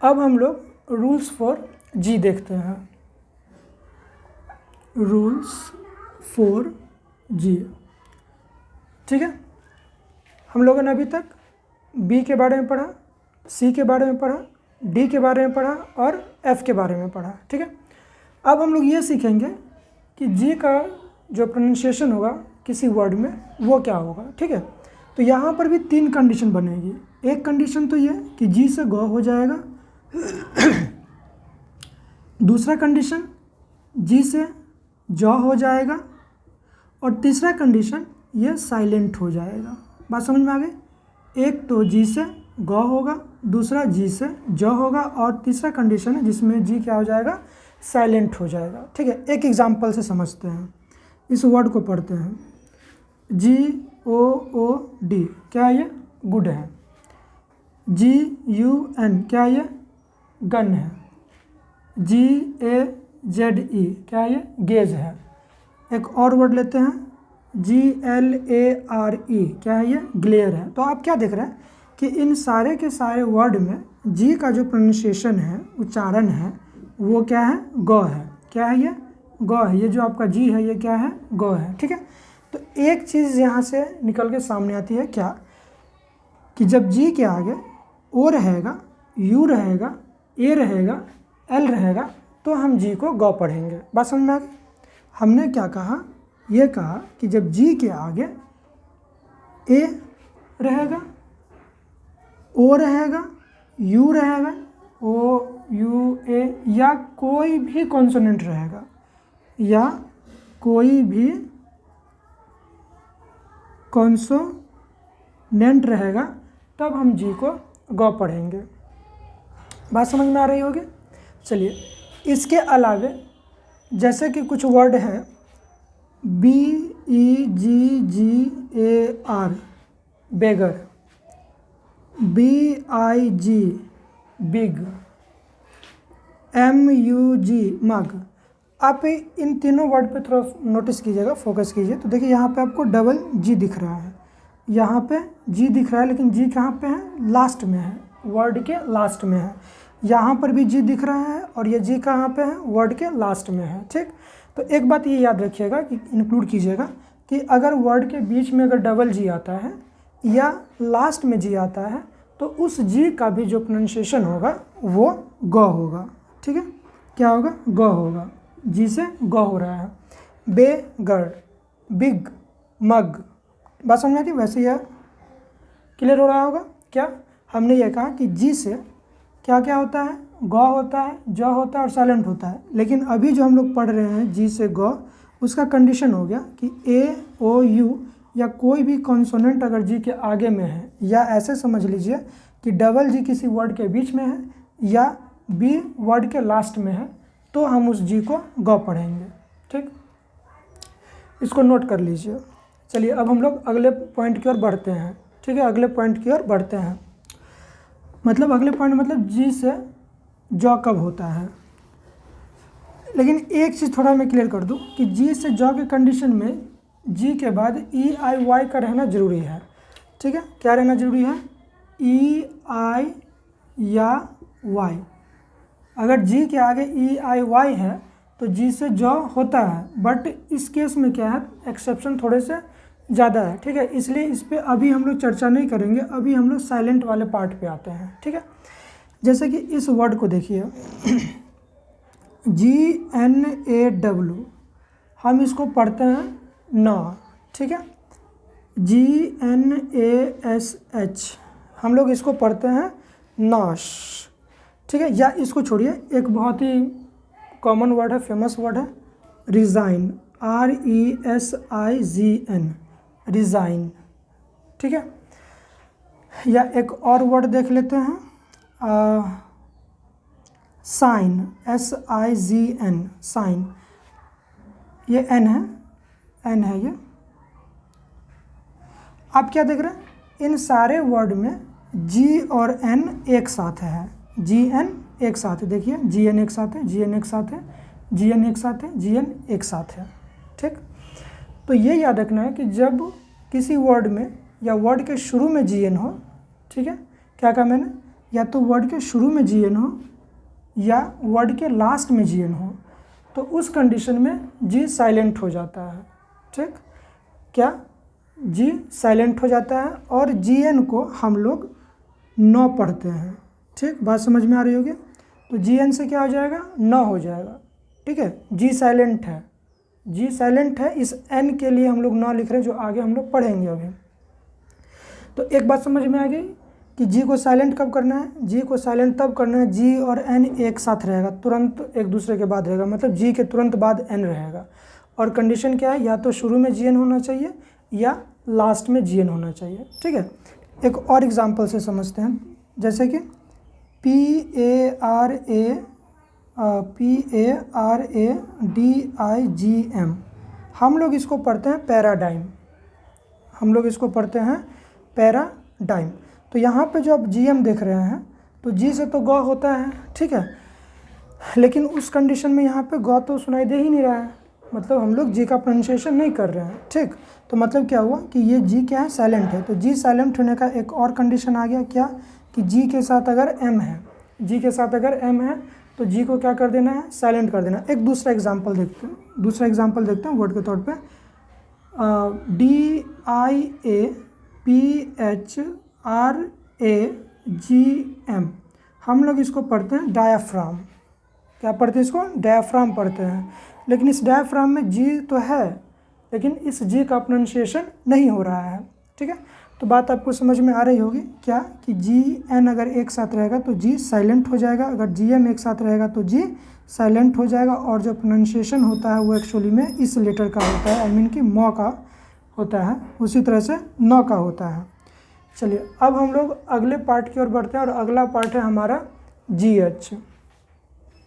अब हम लोग रूल्स फॉर जी देखते हैं। रूल्स फॉर जी, ठीक है। हम लोगों ने अभी तक बी के बारे में पढ़ा, सी के बारे में पढ़ा, डी के बारे में पढ़ा और एफ के बारे में पढ़ा, ठीक है। अब हम लोग ये सीखेंगे कि जी का जो प्रोनाउंसिएशन होगा किसी वर्ड में वो क्या होगा, ठीक है। तो यहाँ पर भी 3 कंडीशन बनेगी। एक कंडीशन तो ये कि जी से ग हो जाएगा, दूसरा कंडीशन जी से ज हो जाएगा, और तीसरा कंडीशन ये साइलेंट हो जाएगा। बात समझ में आ गई? एक तो जी से ग होगा, दूसरा जी से ज होगा, और तीसरा कंडीशन है जिसमें जी क्या हो जाएगा, साइलेंट हो जाएगा, ठीक है। एक एग्जांपल से समझते हैं, इस वर्ड को पढ़ते हैं। GOOD क्या है ये? गुड है। GUN क्या है ये? गन है। GAZE क्या है ये? गेज है। एक और वर्ड लेते हैं, GLARE क्या है ये? ग्लेयर है। तो आप क्या देख रहे हैं कि इन सारे के सारे वर्ड में जी का जो प्रोनाउंसिएशन है, उच्चारण है, वो क्या है? ग है। क्या है ये? ग है। ये जो आपका जी है ये क्या है? ग है, ठीक है। तो एक चीज़ यहाँ से निकल के सामने आती है क्या, कि जब जी के आगे ओ रहेगा, यू रहेगा, ए रहेगा, एल रहेगा, तो हम जी को ग पढ़ेंगे। बात समझ में आ गई? हमने क्या कहा? ये कहा कि जब जी के आगे ए रहेगा, ओ रहेगा, यू रहेगा, ओ यू ए, या कोई भी कॉन्सोनेंट रहेगा, या कोई भी कॉन्सोनेंट रहेगा, तब हम जी को ग पढ़ेंगे। बात समझ में आ रही होगी? चलिए, इसके अलावे जैसे कि कुछ वर्ड है BEGGAR बेगर, BIG बिग, MUG मग। आप इन तीनों वर्ड पे थोड़ा नोटिस कीजिएगा, फोकस कीजिए। तो देखिए यहाँ पे आपको डबल जी दिख रहा है, यहाँ पे जी दिख रहा है, लेकिन जी कहाँ पे है? लास्ट में है, वर्ड के लास्ट में है। यहाँ पर भी जी दिख रहा है, और ये जी कहाँ पे है? वर्ड के लास्ट में है, ठीक। तो एक बात ये याद रखिएगा कि इंक्लूड कीजिएगा कि अगर वर्ड के बीच में अगर डबल जी आता है या लास्ट में जी आता है, तो उस जी का भी जो प्रोनाउंसिएशन होगा वो ग होगा, ठीक है। क्या होगा? ग होगा। जी से ग हो रहा है। बेगर, बिग, मग। बात समझ में आती? वैसे यह क्लियर हो रहा होगा क्या? हमने ये कहा कि जी से क्या क्या होता है? ग होता है, ज होता है और साइलेंट होता है। लेकिन अभी जो हम लोग पढ़ रहे हैं जी से ग, उसका कंडीशन हो गया कि ए, ओ, यू या कोई भी कॉन्सोनेंट अगर जी के आगे में है, या ऐसे समझ लीजिए कि डबल जी किसी वर्ड के बीच में है या बी वर्ड के लास्ट में है, तो हम उस जी को ग पढ़ेंगे, ठीक। इसको नोट कर लीजिए। चलिए, अब हम लोग अगले पॉइंट की ओर बढ़ते हैं, ठीक है। अगले पॉइंट की ओर बढ़ते हैं, मतलब अगले पॉइंट मतलब जी से ज कब होता है। लेकिन एक चीज़ थोड़ा मैं क्लियर कर दूं कि जी से ज के कंडीशन में जी के बाद EIY का रहना ज़रूरी है, ठीक है। क्या रहना ज़रूरी है? EI या Y। अगर जी के आगे EIY है तो जी से ज होता है, बट इस केस में क्या है? एक्सेप्शन थोड़े से ज़्यादा है, ठीक है। इसलिए इस पर अभी हम लोग चर्चा नहीं करेंगे, अभी हम लोग साइलेंट वाले पार्ट पे आते हैं, ठीक है। जैसे कि इस वर्ड को देखिए GNAW, हम इसको पढ़ते हैं न, ठीक है। GNASH हम लोग इसको पढ़ते हैं नाश, ठीक है। या इसको छोड़िए, एक बहुत ही कॉमन वर्ड है, फेमस वर्ड है रिज़ाइन, RESIGN, रिज़ाइन, ठीक है। या एक और वर्ड देख लेते हैं, साइन, SIGN, साइन। ये N है ये। आप क्या देख रहे हैं? इन सारे वर्ड में G और N एक साथ है, GN एक साथ है। देखिए GN एक साथ है, GN एक साथ है, GN एक साथ है, GN एक साथ है, ठीक। तो ये याद रखना है कि जब किसी वर्ड में या वर्ड के शुरू में GN हो, ठीक है, क्या कहा मैंने? या तो वर्ड के शुरू में जी एन हो या वर्ड के लास्ट में जी एन हो, तो उस कंडीशन में जी साइलेंट हो जाता है। ठीक, क्या जी साइलेंट हो जाता है और जी एन को हम लोग न पढ़ते हैं। ठीक, बात समझ में आ रही होगी। तो जी एन से क्या हो जाएगा, न हो जाएगा। ठीक है, जी साइलेंट है, जी साइलेंट है, इस एन के लिए हम लोग न लिख रहे हैं, जो आगे हम लोग पढ़ेंगे अभी। तो एक बात समझ में आ गई कि जी को साइलेंट कब करना है, जी को साइलेंट तब करना है जी और एन एक साथ रहेगा, तुरंत एक दूसरे के बाद रहेगा, मतलब जी के तुरंत बाद एन रहेगा। और कंडीशन क्या है, या तो शुरू में जी एन होना चाहिए या लास्ट में जी एन होना चाहिए। ठीक है, एक और एग्जांपल से समझते हैं, जैसे कि PARADIGM, हम लोग इसको पढ़ते हैं पैराडाइम, हम लोग इसको पढ़ते हैं पैराडाइम। तो यहाँ पे जो आप GM देख रहे हैं, तो जी से तो ग होता है। ठीक है, लेकिन उस कंडीशन में यहाँ पे ग तो सुनाई दे ही नहीं रहा है, मतलब हम लोग जी का प्रोनाउंसिएशन नहीं कर रहे हैं। ठीक, तो मतलब क्या हुआ कि ये जी क्या है, साइलेंट है। तो जी साइलेंट होने का एक और कंडीशन आ गया, क्या कि जी के साथ अगर एम है, जी के साथ अगर एम है तो जी को क्या कर देना है, साइलेंट कर देना। एक दूसरा एग्जांपल देखते हैं, दूसरा एग्जांपल देखते हैं वर्ड के तौर पे। DIAPHRAGM, हम लोग इसको पढ़ते हैं डायाफ्राम। क्या पढ़ते हैं इसको, डायाफ्राम पढ़ते हैं। लेकिन इस डायाफ्राम में जी तो है, लेकिन इस जी का प्रोनाउंसिएशन नहीं हो रहा है। ठीक है, तो बात आपको समझ में आ रही होगी क्या कि जी एन अगर एक साथ रहेगा तो जी साइलेंट हो जाएगा, अगर जी एम एक साथ रहेगा तो जी साइलेंट हो जाएगा, और जो प्रोनाउंसिएशन होता है वो एक्चुअली में इस लेटर का होता है, आई मीन कि म का होता है, उसी तरह से न का होता है। चलिए अब हम लोग अगले पार्ट की ओर बढ़ते हैं, और अगला पार्ट है हमारा GH।